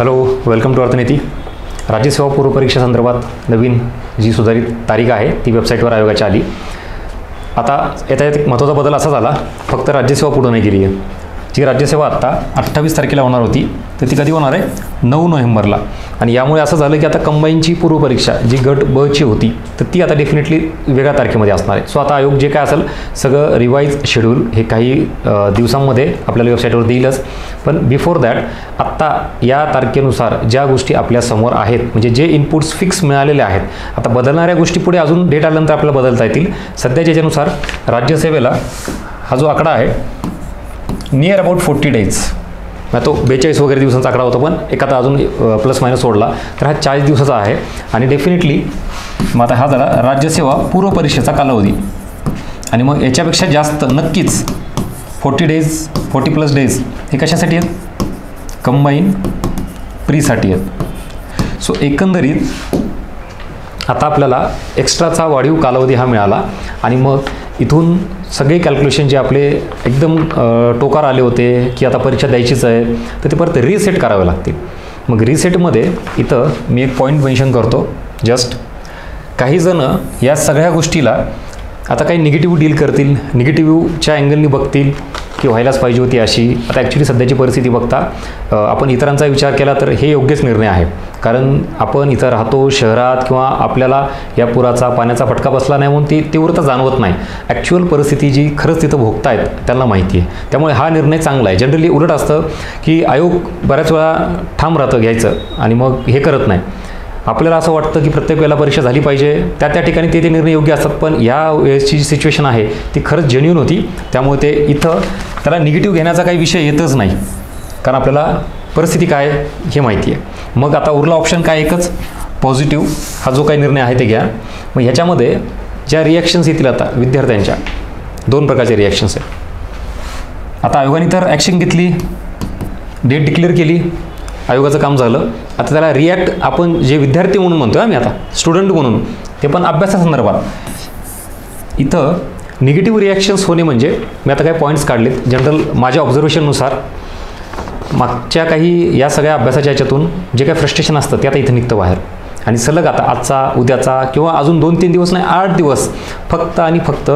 Hello, welcome to Arthaniti. राज्यसेवा पूर्व परीक्षा संदर्भात नवीन जी सुधारित तारीख आहे ती वेबसाईटवर आयोगाची आली. आता याच्यात एक महत्त्वाचा बदल असा झाला, फक्त राज्यसेवा पुढे नाही गेली आहे. जी राज्यसेवा आत्ता 28 तारखेला होणार होती तर ती कधी होणार आहे? 9 नोव्हेंबरला. आणि यामुळे असं झालं की आता कंबाईनची पूर्व परीक्षा जी गट ब ची होती तर ती आता डेफिनेटली वेगळ्या तारखेमध्ये असणार आहे. सो आता आयोग जे काय असेल सगळं रिवाईज शेड्यूल हे काही दिवसांमध्ये आपल्याला वेबसाईटवर देईलच. पण बिफोर दॅट आत्ता या तारखेनुसार ज्या गोष्टी आपल्यासमोर आहेत, म्हणजे जे इनपुट्स फिक्स मिळालेले आहेत, आता बदलणाऱ्या गोष्टी पुढे अजून डेट आल्यानंतर आपल्याला बदलता येतील. सध्या ज्याच्यानुसार राज्यसेवेला हा जो आकडा आहे नियर अबाउट 40 डेज, तो 42 वगैरे दिवसांचा आकडा होता, पण एखादा अजून प्लस मायनस सोडला तर हा 40 दिवसाचा आहे. आणि डेफिनेटली मग आता हा झाला राज्यसेवा पूर्व परीक्षेचा कालावधी. आणि मग याच्यापेक्षा जास्त नक्कीच 40 डेज 40+ डेज हे कशासाठी आहेत? कंबाईन प्रीसाठी आहेत. सो एकंदरीत आता आपल्याला एक्स्ट्राचा वाढीव कालावधी हा मिळाला. आणि मग इथून सगळे कॅल्क्युलेशन जे आपले एकदम टोकार आले होते की आता परीक्षा द्यायचीच आहे तर ते परत रिसेट करावे लागतील. मग रिसेटमध्ये इथं मी एक पॉईंट मेन्शन करतो. जस्ट काही जणं या सगळ्या गोष्टीला आता काही निगेटिव्ह डील करतील, निगेटिव्हच्या अँगलनी बघतील की व्हायलाच पाहिजे होती अशी. आता ॲक्च्युली सध्याची परिस्थिती बघता आपण इतरांचा विचार केला तर हे योग्यच निर्णय आहे. कारण आपण इथं राहतो शहरात किंवा आपल्याला या पुराचा पाण्याचा फटका बसला नाही म्हणून ती तीव्रता जाणवत नाही. ॲक्च्युअल परिस्थिती जी खरंच तिथं भोगतायत त्यांना माहिती आहे. त्यामुळे हा निर्णय चांगला आहे. जनरली उलट असतं की आयोग बऱ्याच वेळा ठाम राहतं घ्यायचं आणि मग हे करत नाही. आपल्याला असं वाटतं की प्रत्येक वेळेला परीक्षा झाली पाहिजे, त्या ठिकाणी ते निर्णय योग्य असतात. पण या वेळेसची जी सिच्युएशन आहे ती खरंच जेन्युइन होती. त्यामुळे ते इथं त्याला निगेटिव्ह घेण्याचा काही विषय येतच नाही, कारण आपल्याला परिस्थिती काय हे माहिती आहे. मग आता उरला ऑप्शन काय? एकच, पॉझिटिव्ह हा जो काही निर्णय आहे ते घ्या. मग ह्याच्यामध्ये ज्या रिॲक्शन्स येतील आता विद्यार्थ्यांच्या 2 प्रकारचे रिॲक्शन्स आहेत. आता आयोगाने तर ॲक्शन घेतली, डेट डिक्लेअर केली, आयोगाचं काम झालं. आता त्याला रिॲक्ट आपण जे विद्यार्थी म्हणून म्हणतो आम्ही आता स्टुडंट म्हणून, ते पण अभ्यासासंदर्भात इथं निगेटिव्ह रिॲक्शन्स होणे म्हणजे मी आता काही पॉईंट्स काढलेत. जनरल माझ्या ऑब्झर्वेशननुसार मागच्या काही या सगळ्या अभ्यासाच्या याच्यातून जे काही फ्रस्ट्रेशन असतं ते आता इथं निघतं बाहेर. आणि सलग आता आजचा उद्याचा किंवा अजून 2-3 दिवस नाही 8 दिवस फक्त आणि फक्त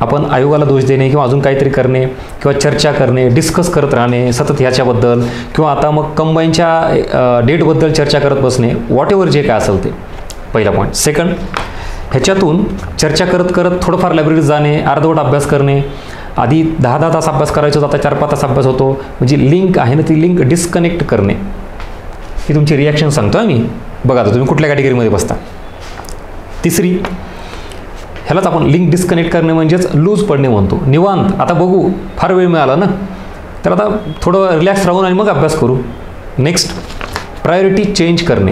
आपण आयोगाला दोष देणे किंवा अजून काहीतरी करणे किंवा चर्चा करणे, डिस्कस करत राहणे सतत ह्याच्याबद्दल, किंवा आता मग कंबाईनच्या डेटबद्दल चर्चा करत बसणे, व्हॉट एव्हर जे काय असेल ते. पहिला पॉईंट. सेकंड, ह्याच्यातून चर्चा करत करत थोडंफार लायब्ररीत जाणे, अर्धवट अभ्यास करणे. आधी 10-10 तास अभ्यास करायचा होता, आता 4-5 तास अभ्यास होतो. म्हणजे लिंक आहे ना ती लिंक डिस्कनेक्ट करणे. ही तुमची रिॲक्शन सांगतो मी. बघा आता तुम्ही कुठल्या कॅटेगरीमध्ये बसता. तिसरी, ह्यालाच आपण लिंक डिस्कनेक्ट करणे म्हणजेच लूज पडणे म्हणतो. निवांत आता बघू, फार वेळ मिळाला ना तर आता थोडं रिलॅक्स राहून आणि मग अभ्यास करू. नेक्स्ट, प्रायोरिटी चेंज करणे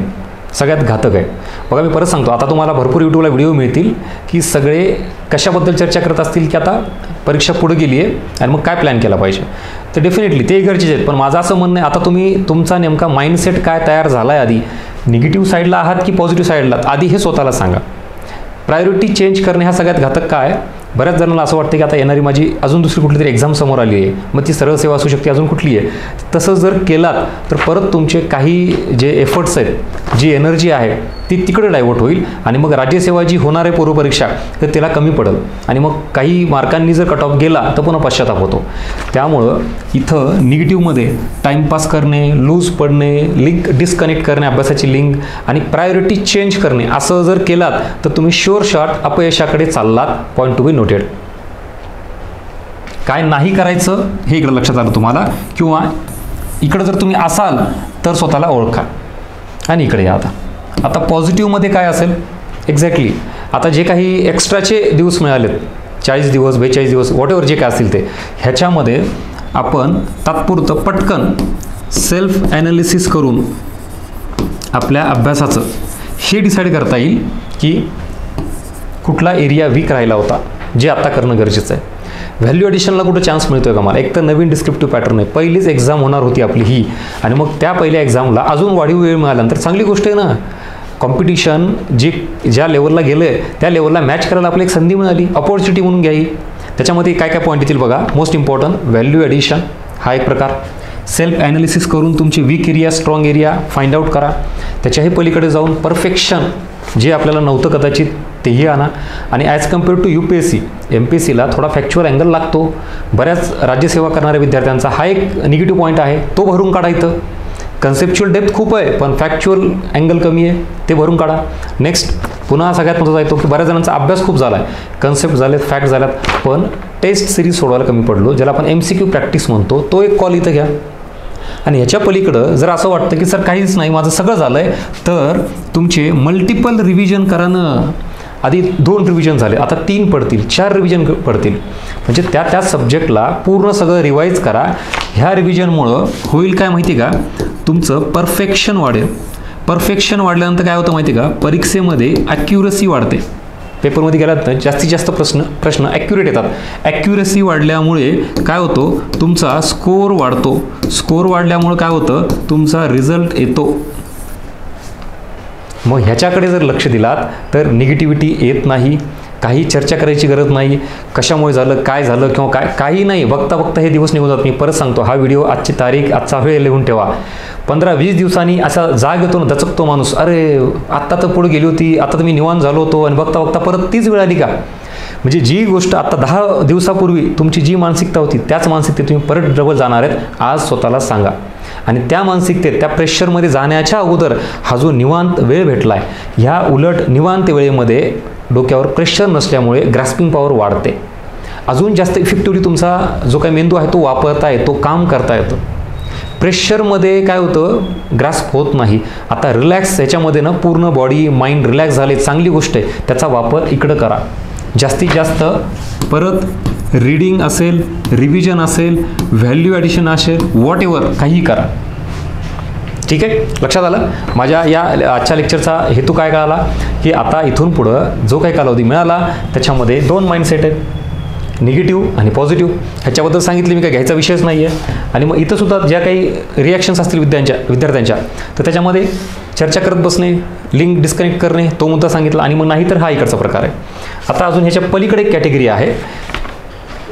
सगळ्यात घातक आहे. बघा मी परत सांगतो, आता तुम्हाला भरपूर यूट्यूबला व्हिडिओ मिळतील की सगळे कशाबद्दल चर्चा करत असतील की आता परीक्षा पुढे गेली आहे आणि मग काय प्लॅन केला पाहिजे. तर डेफिनेटली ते गरजेचे आहेत. पण माझं असं म्हणणं आहे, आता तुम्ही तुमचा नेमका माइंडसेट काय तयार झाला आहे, आधी निगेटिव्ह साईडला आहात की पॉझिटिव्ह साईडला, आधी हे स्वतःला सांगा. प्रायोरिटी चेंज करणे हा सगळ्यात घातक काय? बऱ्याच जणांना असं वाटतं की आता येणारी माझी अजून दुसरी कुठली तरी एक्झाम समोर आली आहे, मग ती सरळ सेवा असू शकते, अजून कुठली आहे. तसं जर केलात तर परत तुमचे काही जे एफर्ट्स आहेत, जी एनर्जी आहे ती तिकडे डायव्हर्ट होईल आणि मग राज्यसेवा जी होणार आहे पूर्व परीक्षा तर त्याला कमी पडेल आणि मग काही मार्कांनी जर कट ऑफ गेला तर पुन्हा पश्चाताप होतो. त्यामुळं इथं निगेटिव्हमध्ये टाईमपास करणे, लूज पडणे, लिंक डिस्कनेक्ट करणे, अभ्यासाची लिंक आणि प्रायोरिटी चेंज करणे असं जर केलात तर तुम्ही शुअर शॉट अपयशाकडे चाललात. Point to be noted. काय नाही करायचं हे इकडं लक्षात आलं तुम्हाला, किंवा इकडं जर तुम्ही असाल तर स्वतःला ओळखा आणि इकडे या. आता पॉझिटिव्हमध्ये काय असेल एक्झॅक्टली, आता जे काही एक्स्ट्राचे दिवस मिळालेत 40 दिवस 42 दिवस व्हॉट एव्हर जे काय असतील ते, ह्याच्यामध्ये आपण तात्पुरतं पटकन सेल्फ ॲनालिसिस करून आपल्या अभ्यासाचं हे डिसाईड करता येईल की कुठला एरिया वीक राहिला होता, जे आत्ता करणं गरजेचं आहे. व्हॅल्यू ॲडिशनला कुठं चान्स मिळतो आहे का मला? एक तर नवीन डिस्क्रिप्टिव्ह पॅटर्न आहे, पहिलीच एक्झाम होणार होती आपली ही, आणि मग त्या पहिल्या एक्झामला अजून वाढीव वेळ मिळाल्यानंतर चांगली गोष्ट आहे ना. कॉम्पिटिशन जे ज्या लेवलला गेलं आहे त्या लेवलला मॅच करायला आपली एक संधी मिळाली, अपॉर्च्युनिटी म्हणून घ्यावी. त्याच्यामध्ये काय काय पॉईंट येतील बघा. मोस्ट इम्पॉर्टंट व्हॅल्यू ॲडिशन हा एक प्रकार. सेल्फ ॲनालिसिस करून तुमचे weak area strong area find out करा. त्याच्याही पलीकडे जाऊन परफेक्शन जे आपल्याला नव्हतं कदाचित तेही आणा. आणि ॲज कम्पेअर टू UPSC MPSCला थोडा फॅक्च्युअल अँगल लागतो. बऱ्याच राज्यसेवा करणाऱ्या विद्यार्थ्यांचा हा एक निगेटिव्ह पॉईंट आहे, तो भरून काढायचं. कन्सेप्च्युअल डेप्थ खूप आहे पण फॅक्च्युअल अँगल कमी आहे, ते भरून काढा. नेक्स्ट पुन्हा सगळ्यात महत्त्वाचा येतो की बऱ्याच जणांचा अभ्यास खूप झाला आहे, कन्सेप्ट झालेत, फॅक्ट झाल्यात, पण टेस्ट सिरीज सोडवायला कमी पडलो, ज्याला आपण MCQ प्रॅक्टिस म्हणतो, तो एक कॉल इथं घ्या. आणि ह्याच्या पलीकडं जर असं वाटतं की सर काहीच नाही माझं सगळं झालं आहे, तर तुमचे मल्टिपल रिव्हिजन करानं. आधी 2 रिव्हिजन झाले, आता 3 पडतील, 4 रिव्हिजन पडतील. म्हणजे त्या सब्जेक्टला पूर्ण सगळं रिवाईज करा. ह्या रिव्हिजनमुळं होईल काय माहिती का, तुमचं परफेक्शन वाढेल. परफेक्शन वाढल्यानंतर काय होतं माहिती का, परीक्षेमध्ये ॲक्युरसी वाढते. पेपरमध्ये गेलात तर जास्तीत जास्त प्रश्न ॲक्युरेट येतात. ॲक्युरसी वाढल्यामुळे काय होतं, तुमचा स्कोअर वाढतो. स्कोअर वाढल्यामुळे काय होतं, तुमचा रिझल्ट येतो. मग ह्याच्याकडे जर लक्ष दिलात तर निगेटिव्हिटी येत नाही, काही चर्चा करायची गरज नाही, कशामुळे झालं, काय झालं किंवा काही नाही. बघता बघता हे दिवस निघून जात. मी परत सांगतो, हा व्हिडिओ आजची तारीख, आजचा वेळ लिहून ठेवा. 15-20 दिवसांनी असा जाग येतो ना, दचकतो माणूस, अरे आत्ता तर पुढे गेली होती, आता तर मी निवांत झालो होतो, आणि बघता बघता परत तीच वेळ आली का. म्हणजे जी गोष्ट आता 10 दिवसापूर्वी तुमची जी मानसिकता होती त्याच मानसिकतेत तुम्ही परत डबल जाणार आहेत, आज स्वतःला सांगा. आणि त्या मानसिकतेत, त्या प्रेशरमध्ये जाण्याच्या अगोदर हा जो निवांत वेळ भेटला आहे, ह्या उलट निवांत वेळेमध्ये डोक्यावर प्रेशर नसल्यामुळे ग्रास्पिंग पॉवर वाढते. अजून जास्त इफेक्टिव्हली तुमचा जो काही मेंदू आहे तो वापरता येतो, काम करता येतं. प्रेशरमध्ये काय होतं, ग्रास्प होत नाही. आता रिलॅक्स ह्याच्यामध्ये ना पूर्ण बॉडी माइंड रिलॅक्स झाले, चांगली गोष्ट आहे, त्याचा वापर इकडं करा. जास्तीत जास्त परत रीडिंग असेल, रिव्हिजन असेल, व्हॅल्यू ॲडिशन असेल, व्हॉट एव्हर काही करा. ठीक आहे, लक्षात आलं. माझ्या या आजच्या लेक्चरचा हेतू काय कळाला की आता इथून पुढं जो काही कालावधी मिळाला त्याच्यामध्ये 2 माइंडसेट आहेत, निगेटिव्ह आणि पॉझिटिव्ह. ह्याच्याबद्दल सांगितले मी, काय घ्यायचा विषयच नाही आहे. आणि मग इथं सुद्धा ज्या काही रिॲक्शन्स असतील विद्यार्थ्यांच्या तर त्याच्यामध्ये चर्चा करत बसणे, लिंक डिस्कनेक्ट करणे, तो मुद्दा सांगितला. आणि मग नाही तर हा इकडचा प्रकार आहे. आता अजून ह्याच्या पलीकडे एक कॅटेगरी आहे,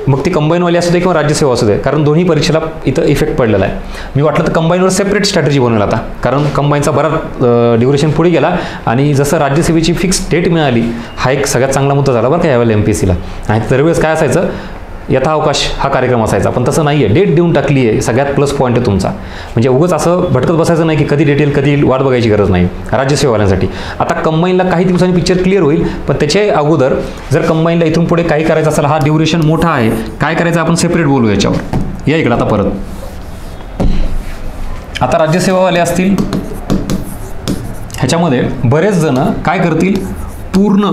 मग ती कंबाईनवाली असू दे किंवा राज्यसेवा असू दे, कारण दोन्ही परीक्षेला इथं इफेक्ट पडलेला आहे. मी वाटलं तर कंबाईनवर सेपरेट स्ट्रॅटेजी बनवेल आता, कारण कंबाईनचा बराच ड्युरेशन पुढे गेला. आणि जसं राज्यसेवेची फिक्स डेट मिळाली, हा एक सगळ्यात चांगला मुद्दा झाला बरं का यावेळेला MPSCला. आणि दरवेळेस काय असायचं, यथावकाश हा कार्यक्रम असायचा, पण तसं नाही आहे. डेट देऊन टाकली आहे, सगळ्यात प्लस पॉईंट आहे तुमचा. म्हणजे उगाच असं भटकत बसायचं नाही की कधी डेट येईल, कधी वाट बघायची गरज नाही राज्यसेवाल्यांसाठी. आता कंबाईनला काही दिवसांनी पिक्चर क्लिअर होईल, पण त्याच्या अगोदर जर कंबाईनला इथून पुढे काही करायचं असेल, हा ड्युरेशन मोठा आहे, काय करायचं आपण सेपरेट बोलू याच्यावर. या इकडं आता परत. आता राज्यसेवावाले असतील, ह्याच्यामध्ये बरेच जण काय करतील, पूर्ण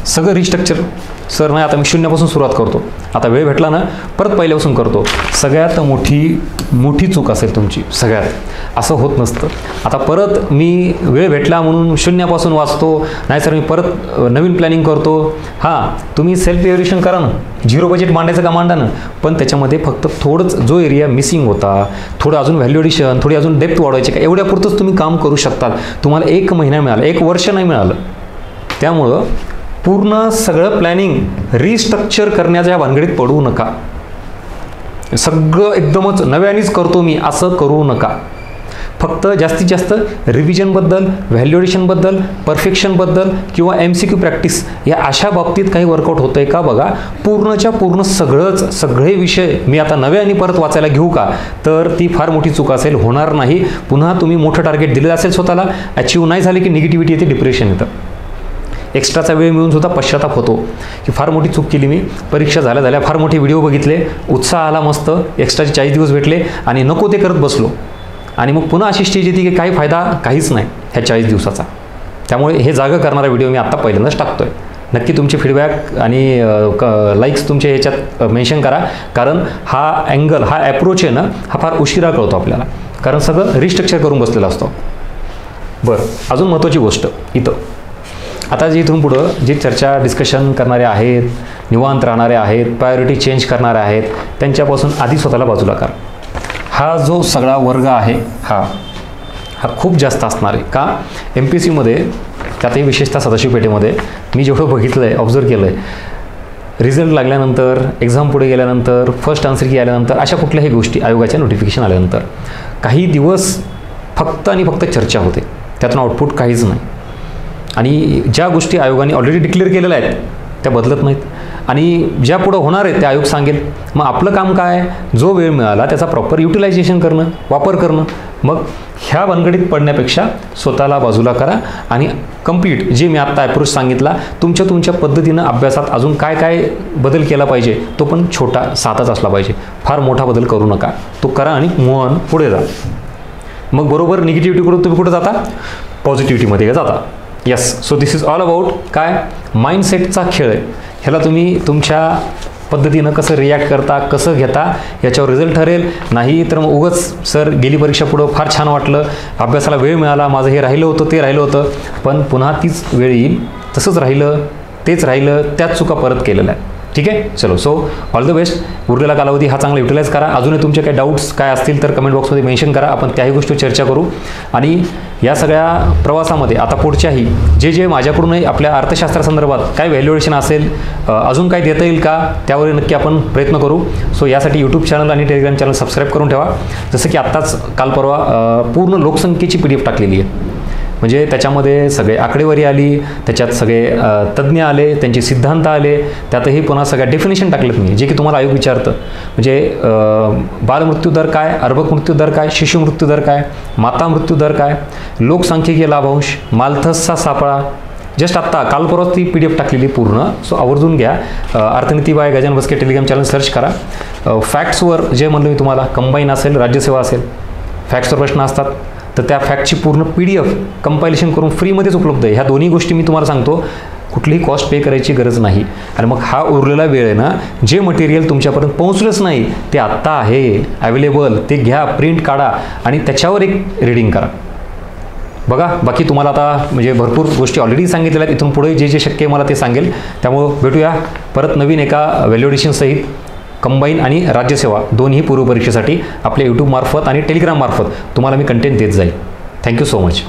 सगळं रिस्ट्रक्चर, सर नाही आता मी 0पासून सुरुवात करतो, आता वेळ भेटला ना परत पहिल्यापासून करतो. सगळ्यात मोठी चूक असेल तुमची, सगळ्यात. असं होत नसतं. आता परत मी वेळ भेटला म्हणून 0पासून वाचतो, नाही सर मी परत नवीन प्लॅनिंग करतो. हां, तुम्ही सेल्फ इव्हॅल्युएशन करा ना, 0 बजेट मांडायचं का मांडा ना, पण त्याच्यामध्ये फक्त थोडंच जो एरिया मिसिंग होता, थोडं अजून व्हॅल्यू ॲडिशन, थोडी अजून डेप्थ वाढवायची का, एवढ्यापुरतंच तुम्ही काम करू शकतात. तुम्हाला 1 महिना मिळाला, 1 वर्ष नाही मिळालं. त्यामुळं पूर्ण सगळं प्लॅनिंग रिस्ट्रक्चर करण्याच्या भानगडीत पडू नका. सगळं एकदमच नव्यानेच करतो मी असं करू नका. फक्त जास्तीत जास्त रिव्हिजनबद्दल, व्हॅल्युएशनबद्दल, परफेक्शनबद्दल किंवा MCQ प्रॅक्टिस या अशा बाबतीत काही वर्कआउट होतं आहे का बघा. पूर्णच्या पूर्ण सगळे विषय मी आता नव्याने परत वाचायला घेऊ का, तर ती फार मोठी चूक असेल, होणार नाही. पुन्हा तुम्ही मोठं टार्गेट दिलेलं असेल स्वतःला, अचीव्ह नाही झाले की निगेटिव्हिटी येते, डिप्रेशन येतं. एक्स्ट्राचा वेळ मिळून सुद्धा पश्चाताप होतो की फार मोठी चूक केली मी, परीक्षा झाल्या फार मोठे व्हिडिओ बघितले, उत्साह आला मस्त, एक्स्ट्राचे 40 दिवस भेटले आणि नको ते करत बसलो. आणि मग पुन्हा अशी स्टेज येते की काही फायदा काहीच नाही ह्या 40 दिवसाचा. त्यामुळे हे जागा करणारा व्हिडिओ मी आत्ता पहिल्यांदाच टाकतो आहे. नक्की तुमचे फीडबॅक आणि लाईक्स तुमच्या ह्याच्यात मेन्शन करा, कारण हा अँगल, हा ॲप्रोच आहे ना, हा फार उशिरा कळतो आपल्याला, कारण सगळं रिस्ट्रक्चर करून बसलेलं असतो. बरं, अजून महत्त्वाची गोष्ट इथं, आता जे इथून पुढं जे चर्चा डिस्कशन करणारे आहेत, निवांत राहणारे आहेत, प्रायोरिटी चेंज करणारे आहेत, त्यांच्यापासून आधी स्वतःला बाजूला करा. हा जो सगळा वर्ग आहे हा खूप जास्त असणार आहे. का, MPSCमध्ये त्यातही विशेषतः सदाशिव पेठेमध्ये मी जेवढं बघितलं आहे, ऑब्झर्व केलं आहे, रिझल्ट लागल्यानंतर, एक्झाम पुढे गेल्यानंतर, फर्स्ट आन्सर की आल्यानंतर, अशा कुठल्याही गोष्टी आयोगाच्या नोटिफिकेशन आल्यानंतर काही दिवस फक्त आणि फक्त चर्चा होते, त्यातून आउटपुट काहीच नाही. आणि ज्या गोष्टी आयोगाने ऑलरेडी डिक्लेअर केलेल्या आहेत त्या बदलत नाहीत आणि ज्या पुढं होणार आहेत त्या आयोग सांगेल. मग आपलं काम काय, जो वेळ मिळाला त्याचा प्रॉपर युटिलायझेशन करणं, वापर करणं. मग ह्या भानगडीत पडण्यापेक्षा स्वतःला बाजूला करा आणि कंप्लीट जे मी आत्ता अप्रोच सांगितला, तुमच्या पद्धतीनं अभ्यासात अजून काय काय बदल केला पाहिजे, तो पण छोटा साधाच असला पाहिजे. फार मोठा बदल करू नका, तो करा आणि मूव्ह ऑन, पुढे जा. मग बरोबर निगेटिव्हिटीकडून तुम्ही कुठं जाता, पॉझिटिव्हिटीमध्ये जाता. Yes, so this is all about काय, माइंडसेटचा खेळ आहे. ह्याला तुम्ही तुमच्या पद्धतीनं कसं रिॲक्ट करता, कसं घेता याच्यावर रिझल्ट ठरेल. नाही तर मग उगाच सर गेली परीक्षा पुढं फार छान वाटलं, अभ्यासाला वेळ मिळाला, माझं हे राहिलं होतं ते राहिलं होतं, पण पुन्हा तीच वेळ येईल, तसंच राहिलं तेच राहिलं, त्याच चुका परत केलेल्या आहे. ठीक आहे, चलो, सो ऑल द बेस्ट. उरलेला कालावधी हा चांगला युटिलाइज करा. अजूनही तुमचे काही डाऊट्स काय असतील तर कमेंट बॉक्समध्ये मेन्शन करा, आपण त्याही गोष्टीवर चर्चा करू. आणि या सगळ्या प्रवासामध्ये आता पुढच्याही जे माझ्याकडूनही आपल्या अर्थशास्त्रासंदर्भात काय व्हॅल्युएशन असेल, अजून काय देता येईल का, त्यावर नक्की आपण प्रयत्न करू. सो यासाठी यूट्यूब चॅनल आणि टेलिग्राम चॅनल सबस्क्राईब करून ठेवा. जसं की आत्ताच काल परवा पूर्ण लोकसंख्येची PDF टाकलेली आहे, म्हणजे त्याच्यामध्ये सगळे आकडेवारी आली, त्याच्यात सगळे तज्ज्ञ आले, त्यांचे सिद्धांत आले, त्यातही पुन्हा सगळ्या डेफिनेशन टाकलेत मी, जे की तुम्हाला आयोग विचारतं. म्हणजे बालमृत्यूदर काय, अर्भक मृत्यूदर काय, शिशु मृत्यूदर काय, माता मृत्यूदर काय, लोकसंख्येकीय लाभांश, मालथसचा सापळा. जस्ट आत्ता काल परवा ती PDF टाकलेली पूर्ण. सो आवर्जून घ्या. Arthaniti by Gajanan Baske telegram channel search करा. फॅक्ट्सवर जे म्हणलं मी तुम्हाला, कंबाईन असेल, राज्यसेवा असेल, फॅक्ट्सवर प्रश्न असतात, तर त्या फॅक्टची पूर्ण PDF कंपायलेशन करून फ्रीमध्येच उपलब्ध आहे. ह्या दोन्ही गोष्टी मी तुम्हाला सांगतो, कुठलीही कॉस्ट पे करायची गरज नाही. आणि मग हा उरलेला वेळ आहे ना, जे मटेरियल तुमच्यापर्यंत पोहोचलंच नाही ते आत्ता आहे अवेलेबल, ते घ्या, प्रिंट काढा आणि त्याच्यावर एक रीडिंग करा. बघा, बाकी तुम्हाला आता म्हणजे भरपूर गोष्टी ऑलरेडी सांगितलेल्या आहेत. इथून पुढे जे शक्य आहे मला ते सांगेल. त्यामुळं भेटूया परत नवीन एका व्हॅल्युएशनसहित. कंबाईन आणि राज्यसेवा दोन्ही पूर्वपरीक्षेसाठी आपल्या यूट्यूब मार्फत आणि टेलिग्राम मार्फत तुम्हाला मी कंटेंट देत जाईल. Thank you so much.